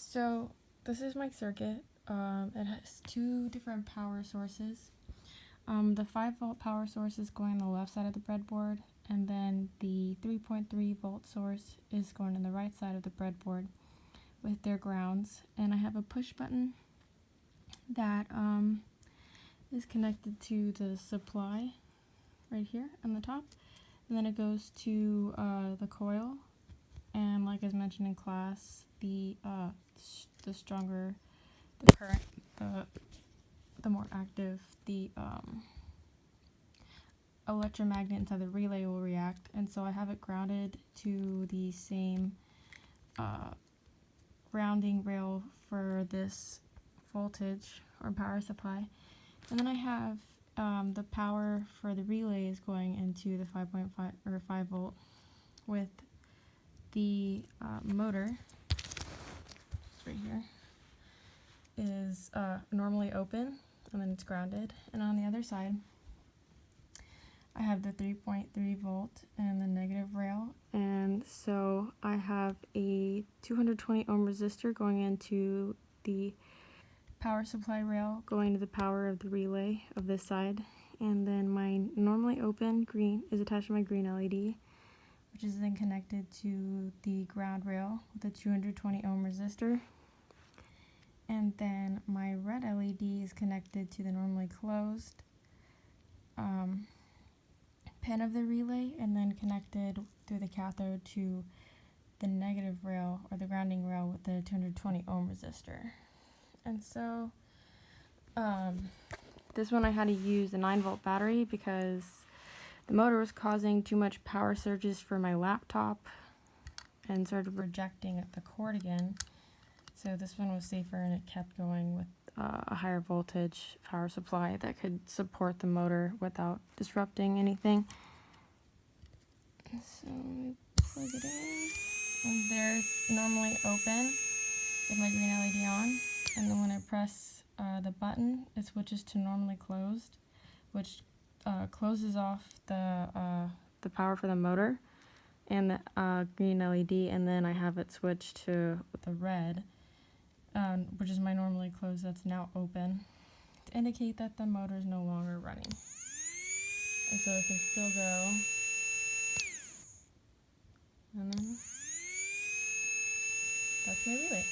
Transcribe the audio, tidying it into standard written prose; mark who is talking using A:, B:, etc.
A: So this is my circuit. It has two different power sources. The 5-volt power source is going on the left side of the breadboard, and then the 3.3-volt source is going on the right side of the breadboard with their grounds. And I have a push button that is connected to the supply right here on the top, and then it goes to the coil. And like I mentioned in class, the stronger the current, the more active the electromagnet inside the relay will react. And so I have it grounded to the same grounding rail for this voltage or power supply. And then I have the power for the relay is going into the 5.5 or 5 volt with the motor. It's right here. Is normally open, and then it's grounded. And on the other side, I have the 3.3 volt and the negative rail. And so I have a 220 ohm resistor going into the power supply rail, going to the power of the relay of this side. And then my normally open green is attached to my green LED, which is then connected to the ground rail with a 220 ohm resistor. And then my red LED is connected to the normally closed pin of the relay, and then connected through the cathode to the negative rail or the grounding rail with the 220 ohm resistor. And so this one I had to use a 9-volt battery because the motor was causing too much power surges for my laptop and started rejecting at the cord again. So this one was safer, and it kept going with a higher voltage power supply that could support the motor without disrupting anything. So plug it in, and there's normally open with my green LED on, and then when I press the button, it switches to normally closed, which closes off the power for the motor and the green LED, and then I have it switched to the red, which is my normally closed, that's now open, to indicate that the motor is no longer running. And so it can still go. And then that's my relay.